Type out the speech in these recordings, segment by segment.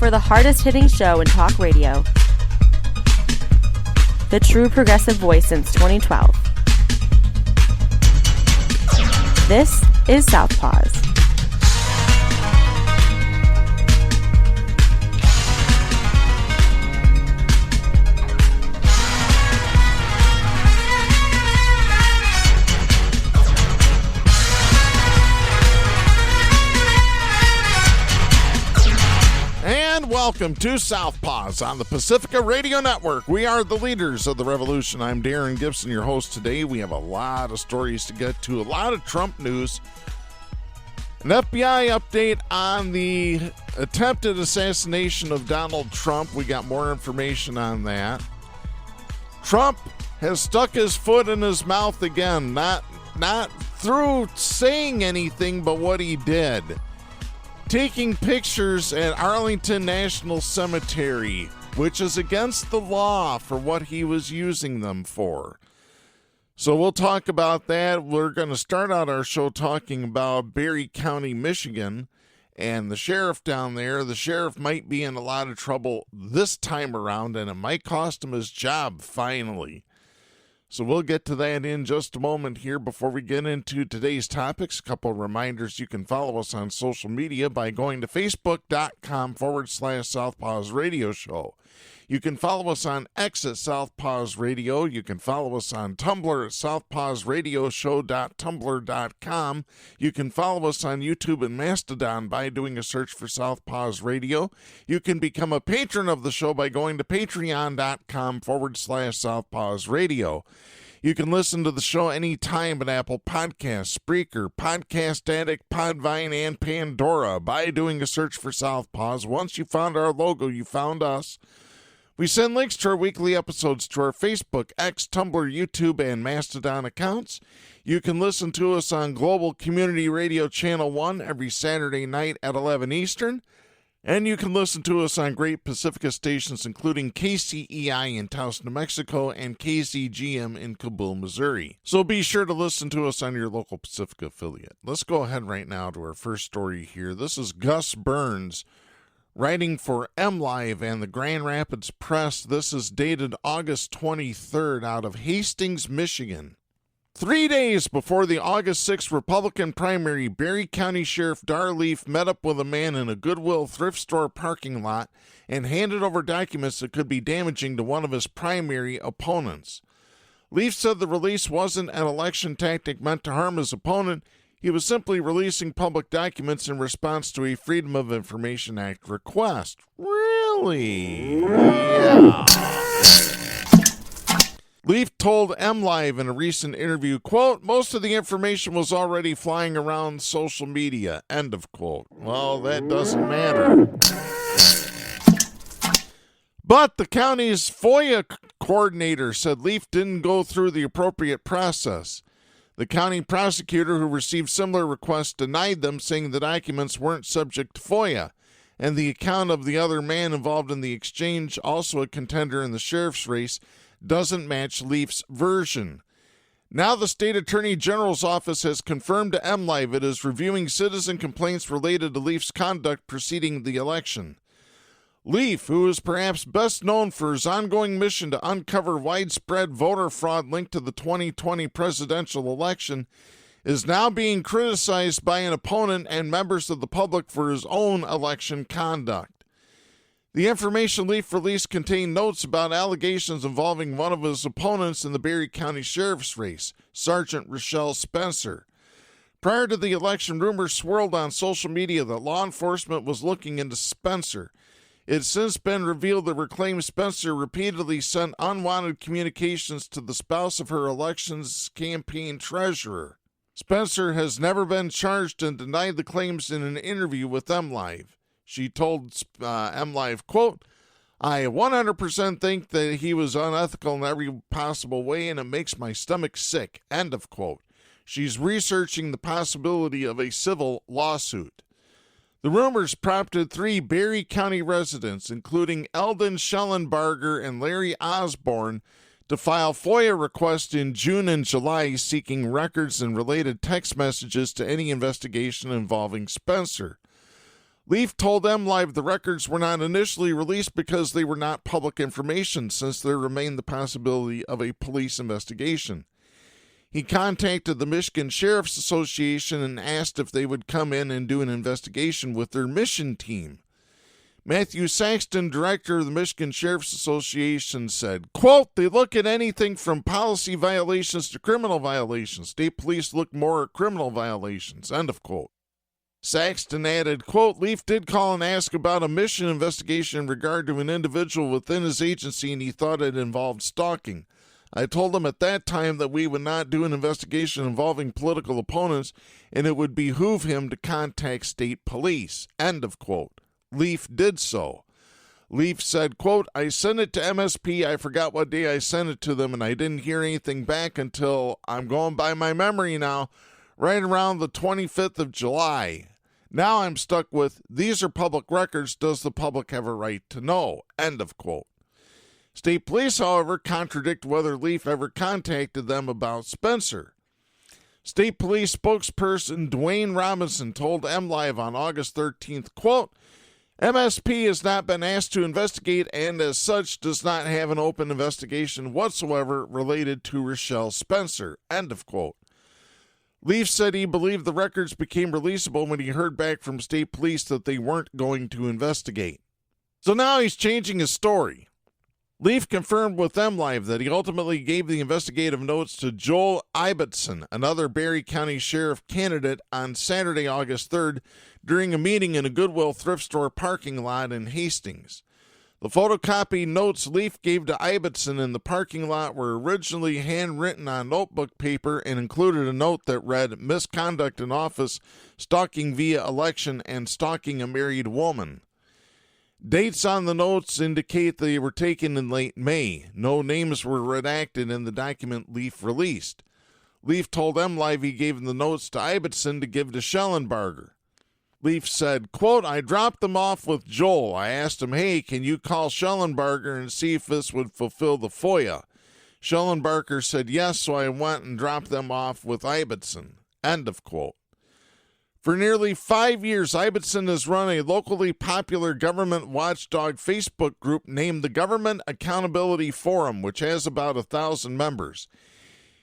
for the hardest-hitting show in talk radio. The true progressive voice since 2012. This is Southpaws. Welcome to Southpaws on the Pacifica Radio Network. We are the leaders of the revolution. I'm Darren Gibson, your host today. We have a lot of stories to get to, a lot of Trump news. An FBI update on the attempted assassination of Donald Trump. We got more information on that. Trump has stuck his foot in his mouth again, not through saying anything, but what he did. Taking pictures at Arlington National Cemetery, which is against the law for what he was using them for. So we'll talk about that. We're going to start out our show talking about Barry County, Michigan, and the sheriff down there. The sheriff might be in a lot of trouble this time around, and it might cost him his job finally. So we'll get to that in just a moment here. Before we get into today's topics, a couple of reminders. You can follow us on social media by going to facebook.com/Southpaws Radio Show. You can follow us on X at Southpaws Radio. You can follow us on Tumblr at southpawsradioshow.tumblr.com. You can follow us on YouTube and Mastodon by doing a search for Southpaws Radio. You can become a patron of the show by going to patreon.com/Southpaws Radio. You can listen to the show anytime at Apple Podcasts, Spreaker, Podcast Addict, Podvine, and Pandora by doing a search for Southpaws. Once you found our logo, you found us. We send links to our weekly episodes to our Facebook, X, Tumblr, YouTube, and Mastodon accounts. You can listen to us on Global Community Radio Channel 1 every Saturday night at 11 Eastern. And you can listen to us on great Pacifica stations, including KCEI in Taos, New Mexico, and KZGM in Kabul, Missouri. So be sure to listen to us on your local Pacifica affiliate. Let's go ahead right now to our first story here. This is Gus Burns, writing for MLive and the Grand Rapids Press. This is dated August 23rd out of Hastings, Michigan. 3 days before the August 6th Republican primary, Barry County Sheriff Dar Leaf met up with a man in a Goodwill thrift store parking lot and handed over documents that could be damaging to one of his primary opponents. Leaf said the release wasn't an election tactic meant to harm his opponent. He was simply releasing public documents in response to a Freedom of Information Act request. Really? Yeah. Leaf told MLive in a recent interview, quote, "Most of the information was already flying around social media," end of quote. Well, that doesn't matter. But the county's FOIA coordinator said Leaf didn't go through the appropriate process. The county prosecutor who received similar requests denied them, saying the documents weren't subject to FOIA, and the account of the other man involved in the exchange, also a contender in the sheriff's race, doesn't match Leaf's version. Now the state attorney general's office has confirmed to MLive it is reviewing citizen complaints related to Leaf's conduct preceding the election. Leaf, who is perhaps best known for his ongoing mission to uncover widespread voter fraud linked to the 2020 presidential election, is now being criticized by an opponent and members of the public for his own election conduct. The information Leaf released contained notes about allegations involving one of his opponents in the Barry County Sheriff's race, Sergeant Rochelle Spencer. Prior to the election, rumors swirled on social media that law enforcement was looking into Spencer. It's since been revealed that reclaimed Spencer repeatedly sent unwanted communications to the spouse of her elections campaign treasurer. Spencer has never been charged and denied the claims in an interview with MLive. She told MLive, quote, "I 100% think that he was unethical in every possible way, and it makes my stomach sick," end of quote. She's researching the possibility of a civil lawsuit. The rumors prompted 3 Barry County residents, including Eldon Schellenbarger and Larry Osborne, to file FOIA requests in June and July seeking records and related text messages to any investigation involving Spencer. Leaf told MLive the records were not initially released because they were not public information, since there remained the possibility of a police investigation. He contacted the Michigan Sheriff's Association and asked if they would come in and do an investigation with their mission team. Matthew Saxton, director of the Michigan Sheriff's Association, said, quote, "They look at anything from policy violations to criminal violations. State police look more at criminal violations," end of quote. Saxton added, quote, "Leaf did call and ask about a mission investigation in regard to an individual within his agency, and he thought it involved stalking. I told him at that time that we would not do an investigation involving political opponents, and it would behoove him to contact state police," end of quote. Leaf did so. Leaf said, quote, "I sent it to MSP. I forgot what day I sent it to them, and I didn't hear anything back until, I'm going by my memory now, right around the 25th of July. Now I'm stuck with, these are public records. Does the public have a right to know?" End of quote. State police, however, contradict whether Leaf ever contacted them about Spencer. State police spokesperson Dwayne Robinson told MLive on August 13th, quote, "MSP has not been asked to investigate and as such does not have an open investigation whatsoever related to Rochelle Spencer," end of quote. Leaf said he believed the records became releasable when he heard back from state police that they weren't going to investigate. So now he's changing his story. Leaf confirmed with MLive that he ultimately gave the investigative notes to Joel Ibbotson, another Barry County Sheriff candidate, on Saturday, August 3rd, during a meeting in a Goodwill thrift store parking lot in Hastings. The photocopied notes Leaf gave to Ibbotson in the parking lot were originally handwritten on notebook paper and included a note that read, "Misconduct in office, stalking via election, and stalking a married woman." Dates on the notes indicate they were taken in late May. No names were redacted in the document Leaf released. Leaf told MLive he gave the notes to Ibbotson to give to Schellenbarger. Leaf said, quote, "I dropped them off with Joel. I asked him, hey, can you call Schellenbarger and see if this would fulfill the FOIA? Schellenbarger said yes, so I went and dropped them off with Ibbotson." End of quote. For nearly 5 years, Ibbotson has run a locally popular government watchdog Facebook group named the Government Accountability Forum, which has about 1,000 members.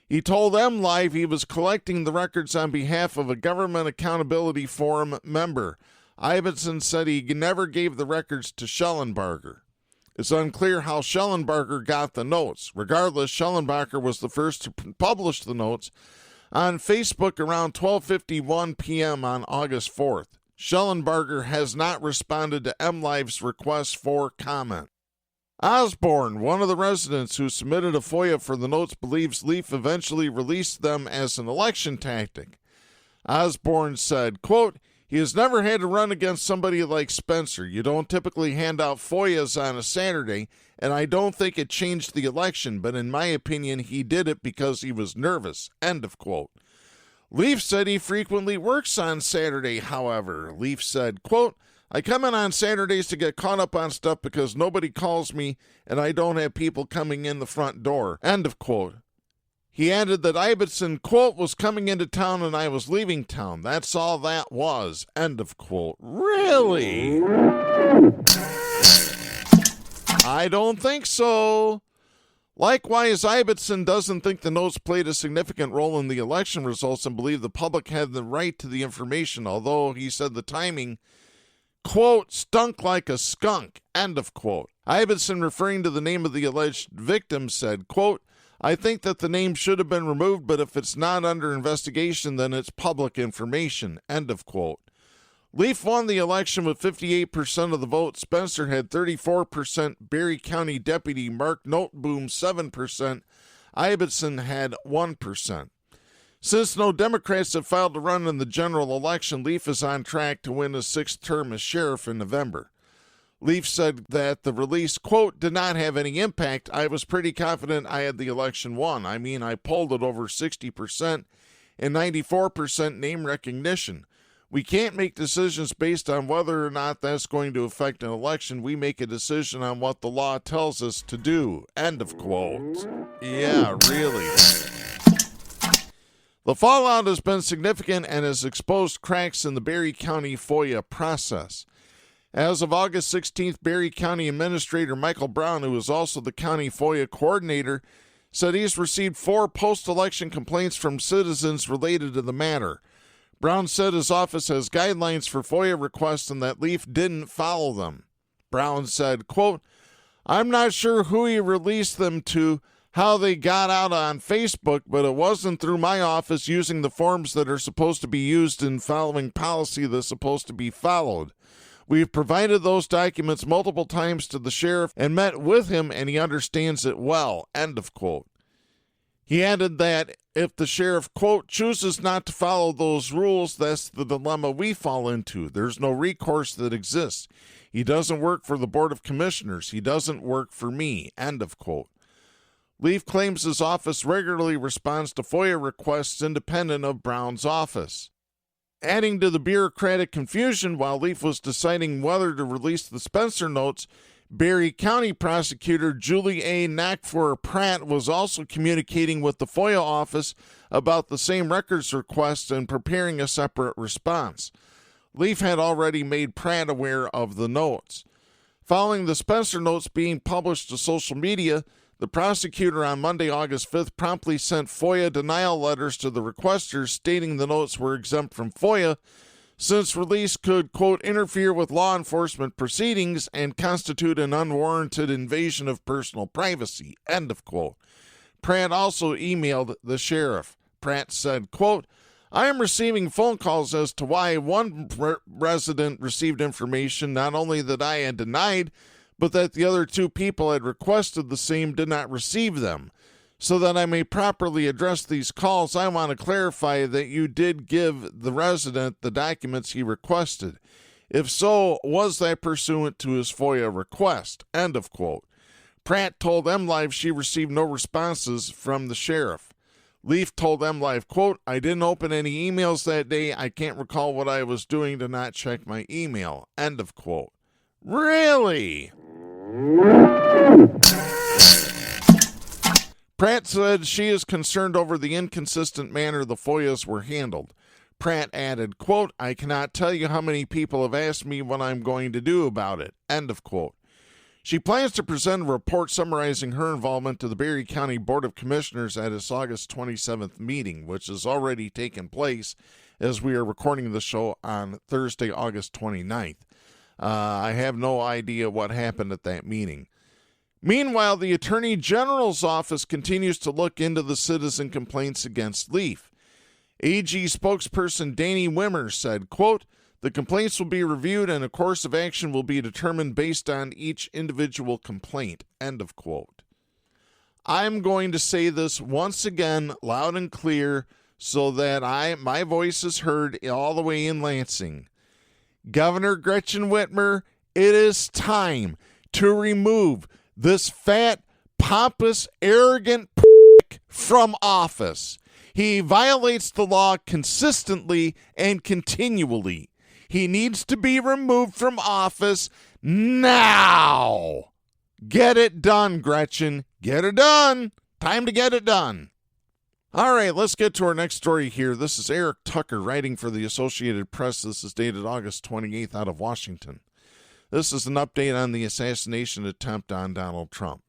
He told MLive he was collecting the records on behalf of a Government Accountability Forum member. Ibbotson said he never gave the records to Schellenbarger. It's unclear how Schellenbarger got the notes. Regardless, Schellenbarger was the first to publish the notes on Facebook around 12:51 p.m. on August 4th. Schellenbarger has not responded to MLive's request for comment. Osborne, one of the residents who submitted a FOIA for the notes, believes Leaf eventually released them as an election tactic. Osborne said, quote, "He has never had to run against somebody like Spencer. You don't typically hand out FOIAs on a Saturday, and I don't think it changed the election, but in my opinion, he did it because he was nervous." End of quote. Leaf said he frequently works on Saturday, however. Leaf said, quote, "I come in on Saturdays to get caught up on stuff because nobody calls me and I don't have people coming in the front door." End of quote. He added that Ibbotson, quote, "was coming into town and I was leaving town. That's all that was." End of quote. Really? I don't think so. Likewise, Ibbotson doesn't think the notes played a significant role in the election results and believed the public had the right to the information, although he said the timing, quote, "stunk like a skunk." End of quote. Ibbotson, referring to the name of the alleged victim, said, quote, "I think that the name should have been removed, but if it's not under investigation, then it's public information." End of quote. Leaf won the election with 58% of the vote. Spencer had 34%. Barry County Deputy Mark Noteboom 7%. Ibbotson had 1%. Since no Democrats have filed to run in the general election, Leaf is on track to win his 6th term as sheriff in November. Leaf said that the release, quote, "did not have any impact. I was pretty confident I had the election won. I mean, I polled at over 60% and 94% name recognition. We can't make decisions based on whether or not that's going to affect an election. We make a decision on what the law tells us to do." End of quote. Yeah, really. The fallout has been significant and has exposed cracks in the Barry County FOIA process. As of August 16th, Barry County Administrator Michael Brown, who is also the county FOIA coordinator, said he's received 4 post-election complaints from citizens related to the matter. Brown said his office has guidelines for FOIA requests and that Leaf didn't follow them. Brown said, quote, I'm not sure who he released them to, how they got out on Facebook, but it wasn't through my office using the forms that are supposed to be used in following policy that's supposed to be followed. We've provided those documents multiple times to the sheriff and met with him, and he understands it well, end of quote. He added that if the sheriff, quote, chooses not to follow those rules, that's the dilemma we fall into. There's no recourse that exists. He doesn't work for the Board of Commissioners. He doesn't work for me, end of quote. Leaf claims his office regularly responds to FOIA requests independent of Brown's office. Adding to the bureaucratic confusion, while Leaf was deciding whether to release the Spencer notes, Barry County Prosecutor Julie A. Knackfor Pratt was also communicating with the FOIA office about the same records request and preparing a separate response. Leaf had already made Pratt aware of the notes. Following the Spencer notes being published to social media, the prosecutor on Monday, August 5th, promptly sent FOIA denial letters to the requesters stating the notes were exempt from FOIA since release could, quote, interfere with law enforcement proceedings and constitute an unwarranted invasion of personal privacy, end of quote. Pratt also emailed the sheriff. Pratt said, quote, I am receiving phone calls as to why one resident received information not only that I had denied, but that the other 2 people had requested the same did not receive them. So that I may properly address these calls, I want to clarify that you did give the resident the documents he requested. If so, was that pursuant to his FOIA request? End of quote. Pratt told MLive she received no responses from the sheriff. Leaf told MLive, quote, I didn't open any emails that day. I can't recall what I was doing to not check my email. End of quote. Really? Pratt said she is concerned over the inconsistent manner the FOIAs were handled. Pratt added, quote, I cannot tell you how many people have asked me what I'm going to do about it, end of quote. She plans to present a report summarizing her involvement to the Barry County Board of Commissioners at its August 27th meeting, which has already taken place as we are recording the show on Thursday, August 29th. I have no idea what happened at that meeting. Meanwhile, the Attorney General's office continues to look into the citizen complaints against Leaf. AG spokesperson Danny Wimmer said, quote, the complaints will be reviewed and a course of action will be determined based on each individual complaint, end of quote. I'm going to say this once again loud and clear so that my voice is heard all the way in Lansing. Governor Gretchen Whitmer, it is time to remove this fat, pompous, arrogant prick from office. He violates the law consistently and continually. He needs to be removed from office now. Get it done, Gretchen. Get it done. Time to get it done. All right, let's get to our next story here. This is Eric Tucker writing for the Associated Press. This is dated August 28th out of Washington. This is an update on the assassination attempt on Donald Trump.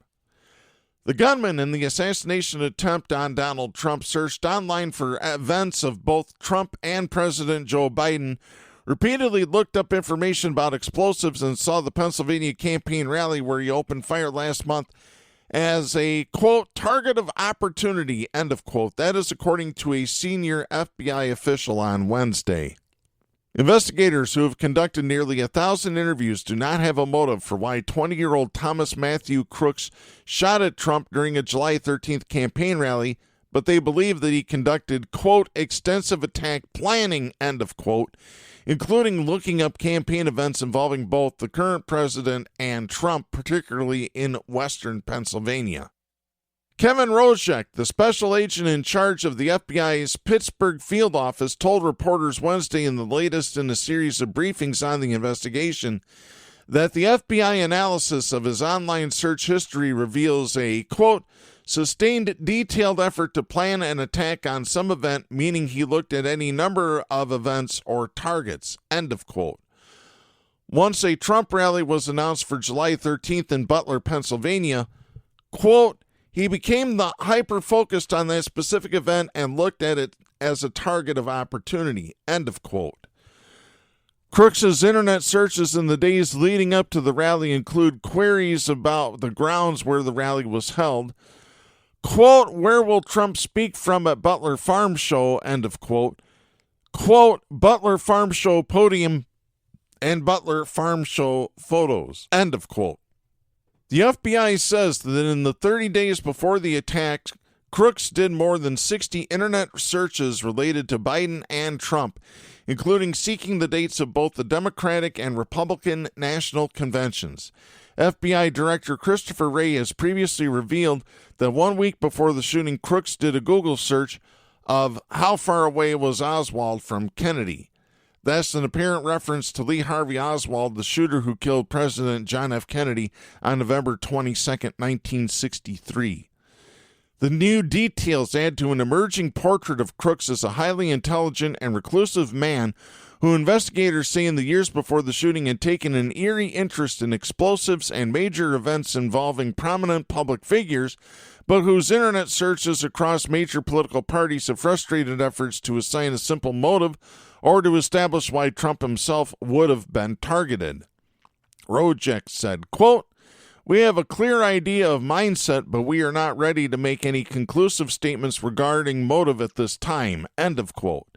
The gunman in the assassination attempt on Donald Trump searched online for events of both Trump and President Joe Biden, repeatedly looked up information about explosives, and saw the Pennsylvania campaign rally where he opened fire last month as a, quote, target of opportunity, end of quote. That is according to a senior FBI official on Wednesday. Investigators who have conducted nearly 1,000 interviews do not have a motive for why 20-year-old Thomas Matthew Crooks shot at Trump during a July 13th campaign rally, but they believe that he conducted, quote, extensive attack planning, end of quote, including looking up campaign events involving both the current president and Trump, particularly in western Pennsylvania. Kevin Rozek, the special agent in charge of the FBI's Pittsburgh field office, told reporters Wednesday in the latest in a series of briefings on the investigation that the FBI analysis of his online search history reveals a, quote, sustained detailed effort to plan an attack on some event, meaning he looked at any number of events or targets, end of quote. Once a Trump rally was announced for July 13th in Butler, Pennsylvania, quote, he became hyper-focused on that specific event and looked at it as a target of opportunity, end of quote. Crooks' internet searches in the days leading up to the rally include queries about the grounds where the rally was held. Quote, where will Trump speak from at Butler Farm Show, end of quote. Quote, Butler Farm Show podium and Butler Farm Show photos, end of quote. The FBI says that in the 30 days before the attack, Crooks did more than 60 internet searches related to Biden and Trump, including seeking the dates of both the Democratic and Republican national conventions. FBI Director Christopher Wray has previously revealed that 1 week before the shooting, Crooks did a Google search of how far away was Oswald from Kennedy. That's an apparent reference to Lee Harvey Oswald, the shooter who killed President John F. Kennedy on November 22, 1963. The new details add to an emerging portrait of Crooks as a highly intelligent and reclusive man who investigators say in the years before the shooting had taken an eerie interest in explosives and major events involving prominent public figures, but whose internet searches across major political parties have frustrated efforts to assign a simple motive or to establish why Trump himself would have been targeted. Rojek said, quote, we have a clear idea of mindset, but we are not ready to make any conclusive statements regarding motive at this time, end of quote.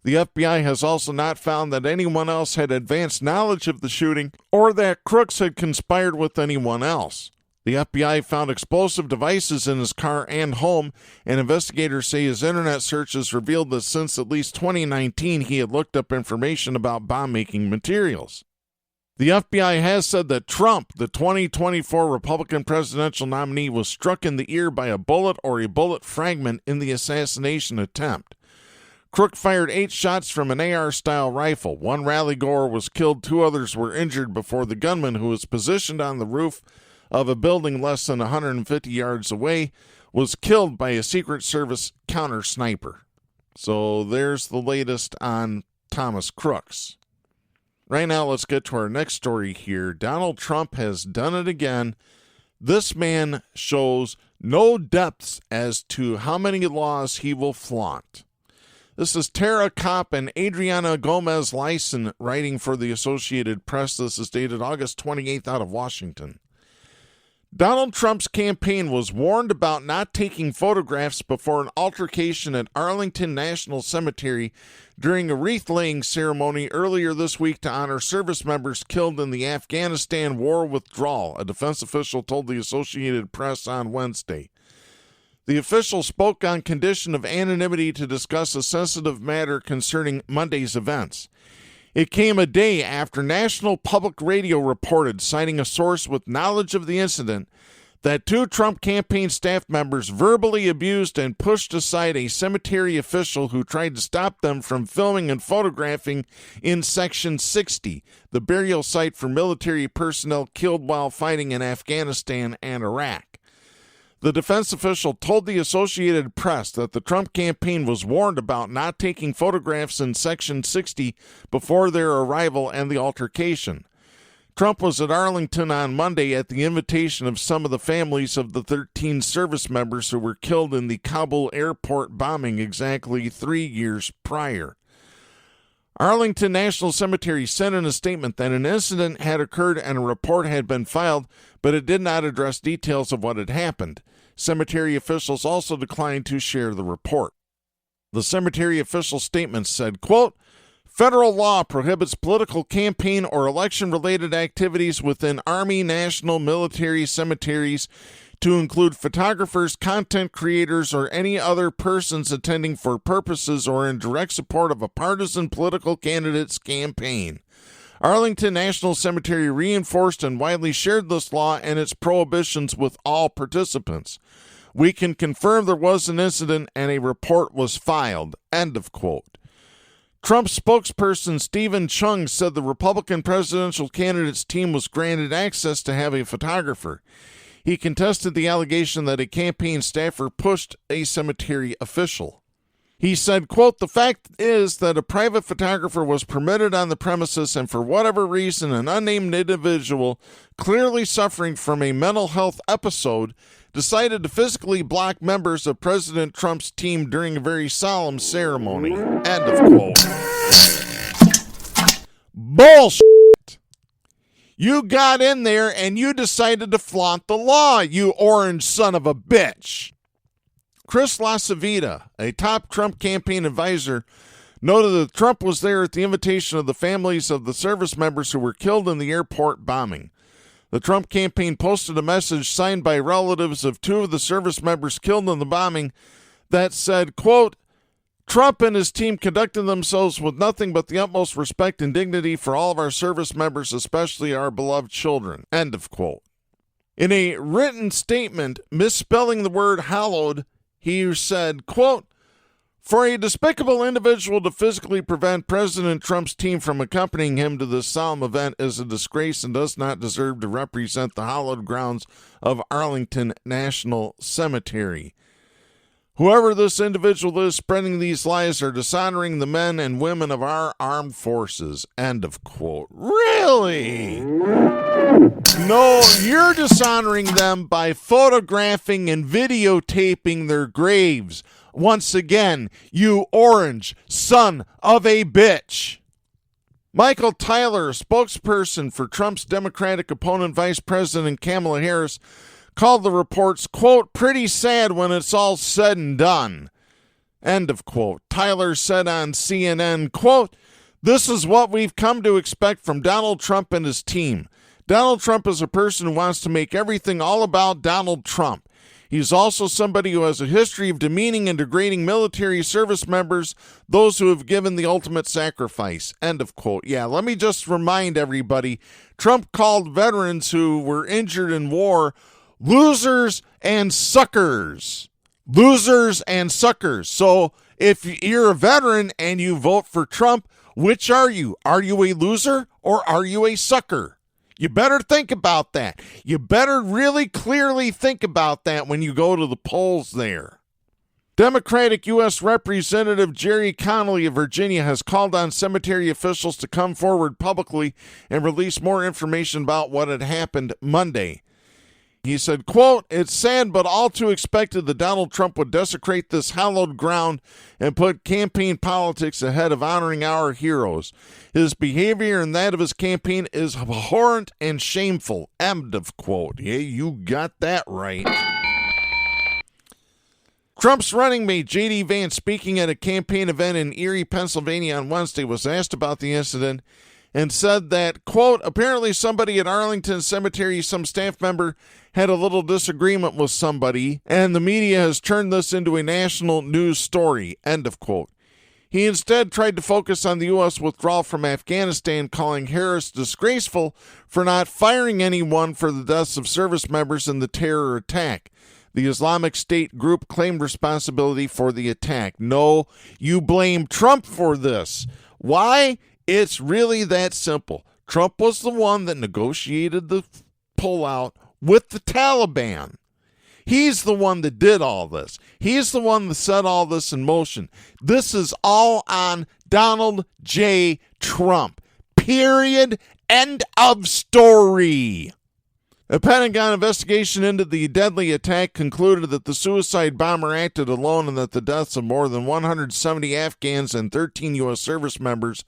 The FBI has also not found that anyone else had advanced knowledge of the shooting or that Crooks had conspired with anyone else. The FBI found explosive devices in his car and home, and investigators say his internet searches revealed that since at least 2019 he had looked up information about bomb-making materials. The FBI has said that Trump, the 2024 Republican presidential nominee, was struck in the ear by a bullet or a bullet fragment in the assassination attempt. Crook fired 8 shots from an AR-style rifle. 1 rally-goer was killed, 2 others were injured before the gunman, who was positioned on the roof of a building less than 150 yards away, was killed by a Secret Service counter-sniper. So there's the latest on Thomas Crooks. Right now, let's get to our next story here. Donald Trump has done it again. This man shows no depths as to how many laws he will flaunt. This is Tara Kopp and Adriana Gomez-Lyson writing for the Associated Press. This is dated August 28th out of Washington. Donald Trump's campaign was warned about not taking photographs before an altercation at Arlington National Cemetery during a wreath-laying ceremony earlier this week to honor service members killed in the Afghanistan war withdrawal, a defense official told the Associated Press on Wednesday. The official spoke on condition of anonymity to discuss a sensitive matter concerning Monday's events. It came a day after National Public Radio reported, citing a source with knowledge of the incident, that 2 Trump campaign staff members verbally abused and pushed aside a cemetery official who tried to stop them from filming and photographing in Section 60, the burial site for military personnel killed while fighting in Afghanistan and Iraq. The defense official told the Associated Press that the Trump campaign was warned about not taking photographs in Section 60 before their arrival and the altercation. Trump was at Arlington on Monday at the invitation of some of the families of the 13 service members who were killed in the Kabul airport bombing exactly 3 years prior. Arlington National Cemetery said in a statement that an incident had occurred and a report had been filed, but it did not address details of what had happened. Cemetery officials also declined to share the report. The cemetery official statement said, quote, federal law prohibits political campaign or election-related activities within Army, national, military cemeteries to include photographers, content creators, or any other persons attending for purposes or in direct support of a partisan political candidate's campaign. Arlington National Cemetery reinforced and widely shared this law and its prohibitions with all participants. We can confirm there was an incident and a report was filed. End of quote. Trump spokesperson Stephen Chung said the Republican presidential candidate's team was granted access to have a photographer. He contested the allegation that a campaign staffer pushed a cemetery official. He said, quote, "The fact is that a private photographer was permitted on the premises and for whatever reason an unnamed individual clearly suffering from a mental health episode decided to physically block members of President Trump's team during a very solemn ceremony." End of quote. Bullshit. You got in there and you decided to flaunt the law, you orange son of a bitch. Chris LaCivita, a top Trump campaign advisor, noted that Trump was there at the invitation of the families of the service members who were killed in the airport bombing. The Trump campaign posted a message signed by relatives of two of the service members killed in the bombing that said, quote, "Trump and his team conducted themselves with nothing but the utmost respect and dignity for all of our service members, especially our beloved children." End of quote. In a written statement misspelling the word hallowed, he said, quote, "For a despicable individual to physically prevent President Trump's team from accompanying him to this solemn event is a disgrace and does not deserve to represent the hallowed grounds of Arlington National Cemetery. Whoever this individual is spreading these lies are dishonoring the men and women of our armed forces." End of quote. Really? No, you're dishonoring them by photographing and videotaping their graves. Once again, you orange son of a bitch. Michael Tyler, spokesperson for Trump's Democratic opponent, Vice President Kamala Harris, called the reports, quote, "pretty sad when it's all said and done." End of quote. Tyler said on CNN, quote, "This is what we've come to expect from Donald Trump and his team. Donald Trump is a person who wants to make everything all about Donald Trump. He's also somebody who has a history of demeaning and degrading military service members, those who have given the ultimate sacrifice." End of quote. Yeah, let me just remind everybody, Trump called veterans who were injured in war losers and suckers. Losers and suckers. So if you're a veteran and you vote for Trump, which are you? Are you a loser or are you a sucker? You better think about that. You better really clearly think about that when you go to the polls there. Democratic U.S. Representative Jerry Connolly of Virginia has called on cemetery officials to come forward publicly and release more information about what had happened Monday. He said, quote, "It's sad but all too expected that Donald Trump would desecrate this hallowed ground and put campaign politics ahead of honoring our heroes. His behavior and that of his campaign is abhorrent and shameful." End of quote. Yeah, you got that right. Trump's running mate, J.D. Vance, speaking at a campaign event in Erie, Pennsylvania on Wednesday, was asked about the incident and said that, quote, "Apparently somebody at Arlington Cemetery, some staff member, had a little disagreement with somebody, and the media has turned this into a national news story." End of quote. He instead tried to focus on the U.S. withdrawal from Afghanistan, calling Harris disgraceful for not firing anyone for the deaths of service members in the terror attack. The Islamic State group claimed responsibility for the attack. No, you blame Trump for this. Why? It's really that simple. Trump was the one that negotiated the pullout with the Taliban. He's the one that did all this. He's the one that set all this in motion. This is all on Donald J. Trump. Period. End of story. A Pentagon investigation into the deadly attack concluded that the suicide bomber acted alone and that the deaths of more than 170 Afghans and 13 U.S. service members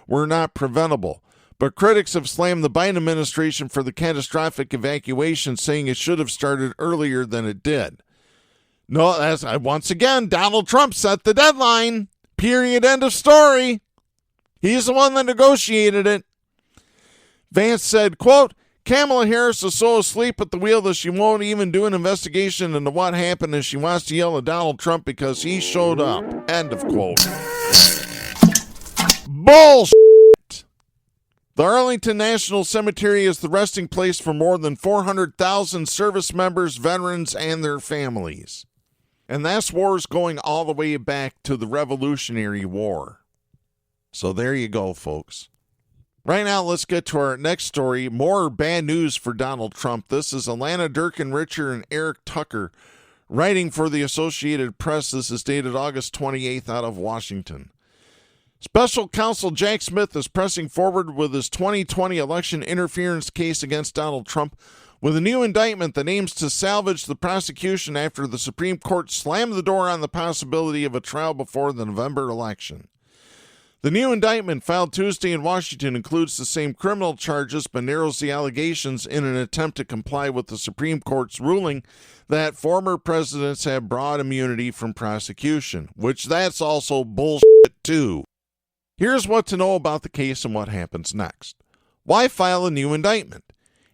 were not preventable. But critics have slammed the Biden administration for the catastrophic evacuation, saying it should have started earlier than it did. No, that's once again, Donald Trump set the deadline. Period. End of story. He's the one that negotiated it. Vance said, quote, "Kamala Harris is so asleep at the wheel that she won't even do an investigation into what happened, and she wants to yell at Donald Trump because he showed up." End of quote. Bullshit. The Arlington National Cemetery is the resting place for more than 400,000 service members, veterans, and their families. And that's wars going all the way back to the Revolutionary War. So there you go, folks. Right now, let's get to our next story. More bad news for Donald Trump. This is Alana Durkin Richer and Eric Tucker Writing for the Associated Press, this is dated August 28th out of Washington. Special Counsel Jack Smith is pressing forward with his 2020 election interference case against Donald Trump with a new indictment that aims to salvage the prosecution after the Supreme Court slammed the door on the possibility of a trial before the November election. The new indictment filed Tuesday in Washington includes the same criminal charges but narrows the allegations in an attempt to comply with the Supreme Court's ruling that former presidents have broad immunity from prosecution, which that's also bullshit too. Here's what to know about the case and what happens next. Why file a new indictment?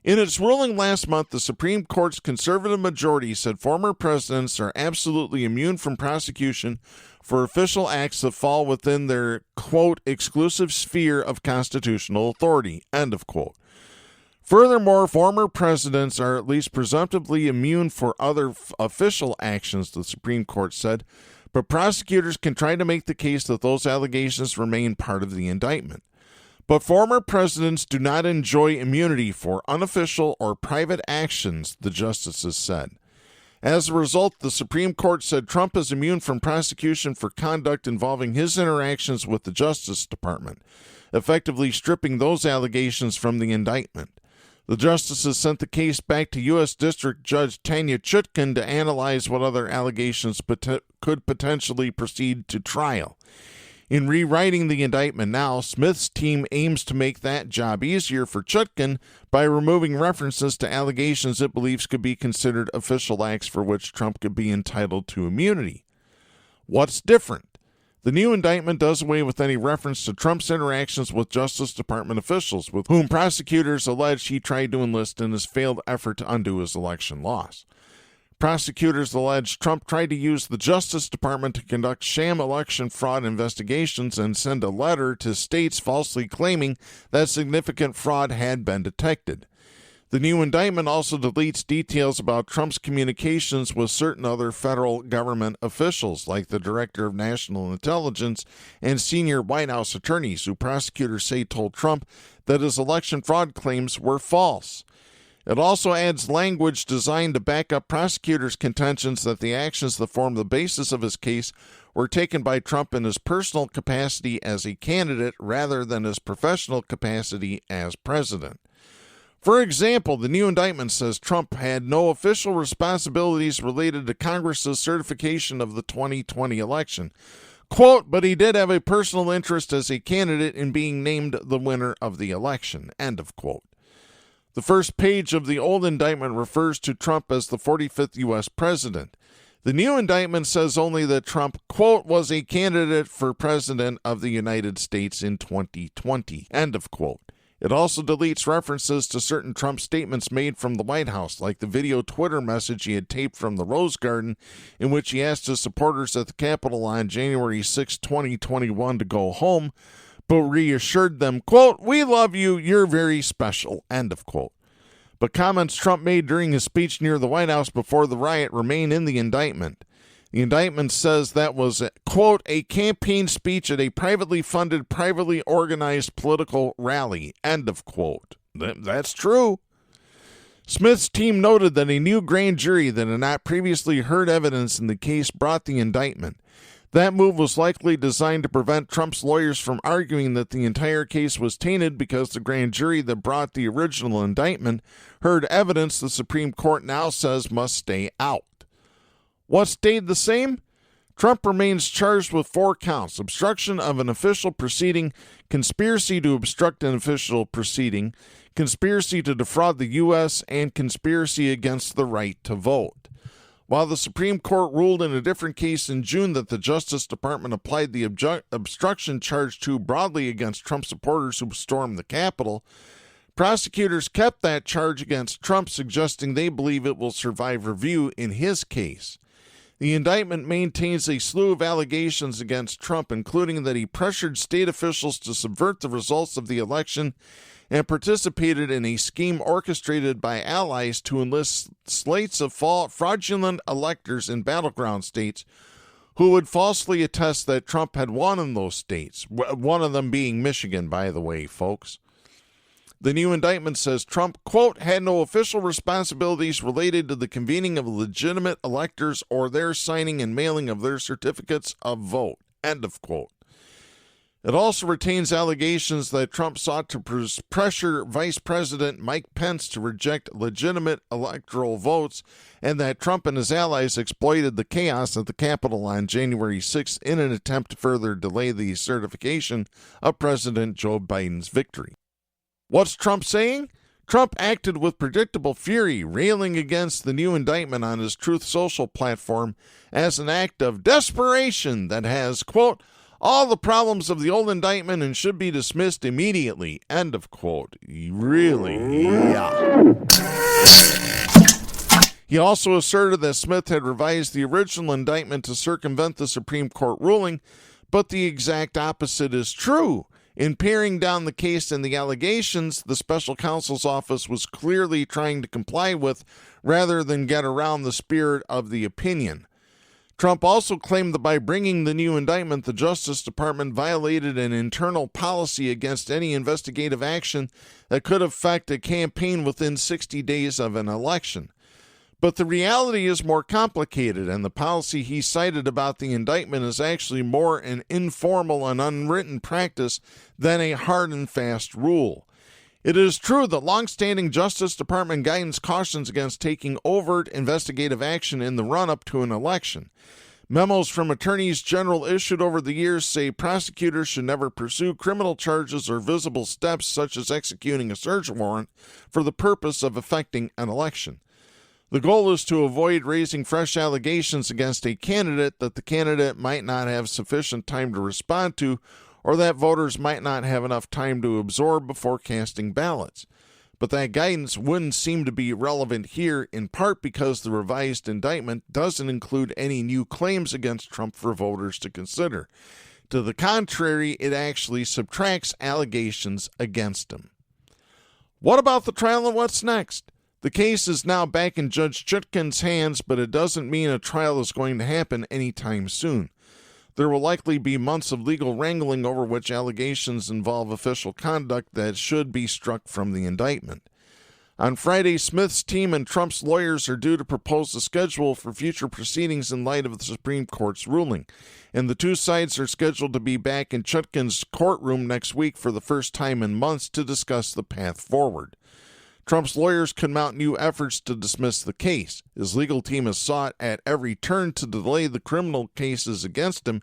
In its ruling last month, the Supreme Court's conservative majority said former presidents are absolutely immune from prosecution for official acts that fall within their, quote, exclusive sphere of constitutional authority, end of quote. Furthermore, former presidents are at least presumptively immune for other official actions, the Supreme Court said, but prosecutors can try to make the case that those allegations remain part of the indictment. But former presidents do not enjoy immunity for unofficial or private actions, the justices said. As a result, the Supreme Court said Trump is immune from prosecution for conduct involving his interactions with the Justice Department, effectively stripping those allegations from the indictment. The justices sent the case back to U.S. District Judge Tanya Chutkan to analyze what other allegations could potentially proceed to trial. In rewriting the indictment now, Smith's team aims to make that job easier for Chutkan by removing references to allegations it believes could be considered official acts for which Trump could be entitled to immunity. What's different? The new indictment does away with any reference to Trump's interactions with Justice Department officials, with whom prosecutors allege he tried to enlist in his failed effort to undo his election loss. Prosecutors allege Trump tried to use the Justice Department to conduct sham election fraud investigations and send a letter to states falsely claiming that significant fraud had been detected. The new indictment also deletes details about Trump's communications with certain other federal government officials, like the Director of National Intelligence and senior White House attorneys, who prosecutors say told Trump that his election fraud claims were false. It also adds language designed to back up prosecutors' contentions that the actions that form the basis of his case were taken by Trump in his personal capacity as a candidate rather than his professional capacity as president. For example, the new indictment says Trump had no official responsibilities related to Congress's certification of the 2020 election. Quote, but he did have a personal interest as a candidate in being named the winner of the election, end of quote. The first page of the old indictment refers to Trump as the 45th U.S. president. The new indictment says only that Trump, quote, was a candidate for president of the United States in 2020, end of quote. It also deletes references to certain Trump statements made from the White House, like the video Twitter message he had taped from the Rose Garden, in which he asked his supporters at the Capitol on January 6, 2021 to go home, but reassured them, quote, we love you, you're very special, end of quote. But comments Trump made during his speech near the White House before the riot remain in the indictment. The indictment says that was, quote, a campaign speech at a privately funded, privately organized political rally, end of quote. That's true. Smith's team noted that a new grand jury that had not previously heard evidence in the case brought the indictment. That move was likely designed to prevent Trump's lawyers from arguing that the entire case was tainted because the grand jury that brought the original indictment heard evidence the Supreme Court now says must stay out. What stayed the same? Trump remains charged with 4 counts: obstruction of an official proceeding, conspiracy to obstruct an official proceeding, conspiracy to defraud the U.S., and conspiracy against the right to vote. While the Supreme Court ruled in a different case in June that the Justice Department applied the obstruction charge too broadly against Trump supporters who stormed the Capitol, prosecutors kept that charge against Trump, suggesting they believe it will survive review in his case. The indictment maintains a slew of allegations against Trump, including that he pressured state officials to subvert the results of the election and participated in a scheme orchestrated by allies to enlist slates of fraudulent electors in battleground states who would falsely attest that Trump had won in those states, one of them being Michigan, by the way, folks. The new indictment says Trump, quote, had no official responsibilities related to the convening of legitimate electors or their signing and mailing of their certificates of vote, end of quote. It also retains allegations that Trump sought to pressure Vice President Mike Pence to reject legitimate electoral votes, and that Trump and his allies exploited the chaos at the Capitol on January 6th in an attempt to further delay the certification of President Joe Biden's victory. What's Trump saying? Trump acted with predictable fury, railing against the new indictment on his Truth Social platform as an act of desperation that has, quote, all the problems of the old indictment and should be dismissed immediately, end of quote. Really? Yeah. He also asserted that Smith had revised the original indictment to circumvent the Supreme Court ruling, but the exact opposite is true. In paring down the case and the allegations, the special counsel's office was clearly trying to comply with rather than get around the spirit of the opinion. Trump also claimed that by bringing the new indictment, the Justice Department violated an internal policy against any investigative action that could affect a campaign within 60 days of an election. But the reality is more complicated, and the policy he cited about the indictment is actually more an informal and unwritten practice than a hard and fast rule. It is true that longstanding Justice Department guidance cautions against taking overt investigative action in the run-up to an election. Memos from attorneys general issued over the years say prosecutors should never pursue criminal charges or visible steps such as executing a search warrant for the purpose of effecting an election. The goal is to avoid raising fresh allegations against a candidate that the candidate might not have sufficient time to respond to, or that voters might not have enough time to absorb before casting ballots. But that guidance wouldn't seem to be relevant here, in part because the revised indictment doesn't include any new claims against Trump for voters to consider. To the contrary, it actually subtracts allegations against him. What about the trial and what's next? The case is now back in Judge Chutkan's hands, but it doesn't mean a trial is going to happen anytime soon. There will likely be months of legal wrangling over which allegations involve official conduct that should be struck from the indictment. On Friday, Smith's team and Trump's lawyers are due to propose a schedule for future proceedings in light of the Supreme Court's ruling, and the two sides are scheduled to be back in Chutkan's courtroom next week for the first time in months to discuss the path forward. Trump's lawyers could mount new efforts to dismiss the case. His legal team has sought at every turn to delay the criminal cases against him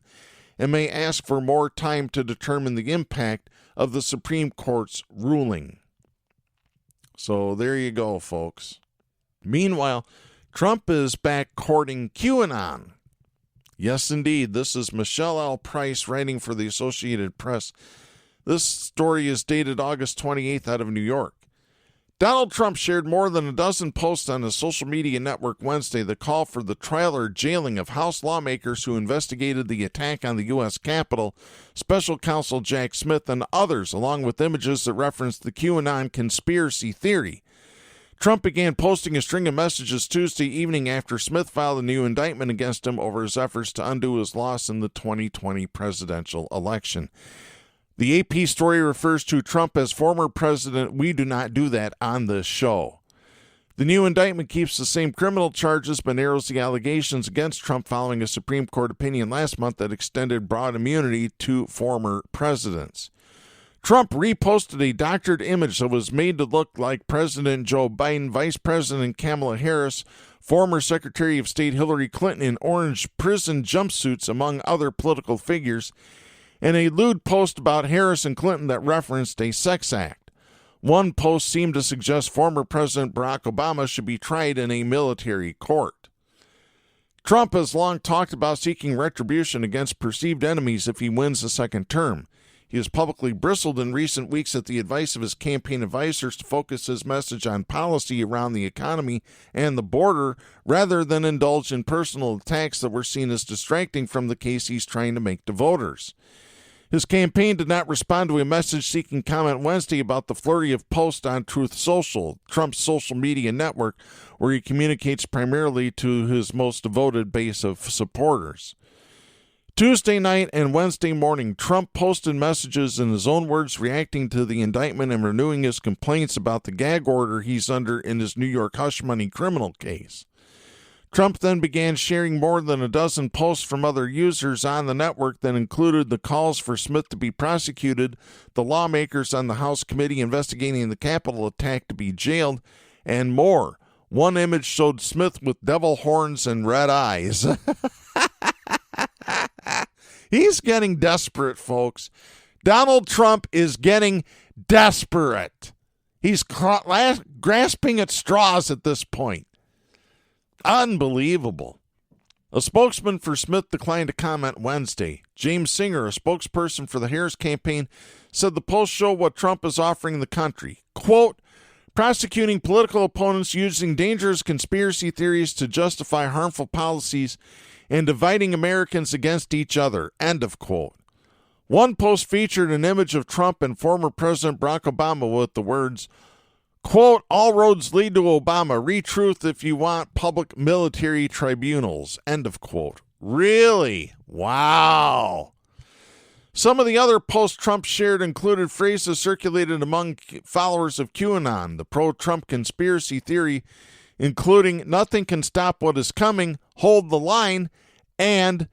and may ask for more time to determine the impact of the Supreme Court's ruling. So there you go, folks. Meanwhile, Trump is back courting QAnon. Yes, indeed. This is Michelle L. Price writing for the Associated Press. This story is dated August 28th out of New York. Donald Trump shared more than a dozen posts on his social media network Wednesday that call for the trial or jailing of House lawmakers who investigated the attack on the U.S. Capitol, Special Counsel Jack Smith, and others, along with images that reference the QAnon conspiracy theory. Trump began posting a string of messages Tuesday evening after Smith filed a new indictment against him over his efforts to undo his loss in the 2020 presidential election. The AP story refers to Trump as former president. We do not do that on this show. The new indictment keeps the same criminal charges but narrows the allegations against Trump following a Supreme Court opinion last month that extended broad immunity to former presidents. Trump reposted a doctored image that was made to look like President Joe Biden, Vice President Kamala Harris, former Secretary of State Hillary Clinton in orange prison jumpsuits, among other political figures, and a lewd post about Harris and Clinton that referenced a sex act. One post seemed to suggest former President Barack Obama should be tried in a military court. Trump has long talked about seeking retribution against perceived enemies if he wins a second term. He has publicly bristled in recent weeks at the advice of his campaign advisors to focus his message on policy around the economy and the border rather than indulge in personal attacks that were seen as distracting from the case he's trying to make to voters. His campaign did not respond to a message-seeking comment Wednesday about the flurry of posts on Truth Social, Trump's social media network, where he communicates primarily to his most devoted base of supporters. Tuesday night and Wednesday morning, Trump posted messages in his own words reacting to the indictment and renewing his complaints about the gag order he's under in his New York hush money criminal case. Trump then began sharing more than a dozen posts from other users on the network that included the calls for Smith to be prosecuted, the lawmakers on the House committee investigating the Capitol attack to be jailed, and more. One image showed Smith with devil horns and red eyes. He's getting desperate, folks. Donald Trump is getting desperate. He's grasping at straws at this point. Unbelievable. A spokesman for Smith declined to comment Wednesday. James Singer, a spokesperson for the Harris campaign, said the posts show what Trump is offering the country. Quote, prosecuting political opponents using dangerous conspiracy theories to justify harmful policies and dividing Americans against each other. End of quote. One post featured an image of Trump and former President Barack Obama with the words, quote, all roads lead to Obama. Read truth if you want public military tribunals. End of quote. Really? Wow. Some of the other posts Trump shared included phrases circulated among followers of QAnon, the pro-Trump conspiracy theory, including nothing can stop what is coming, hold the line, and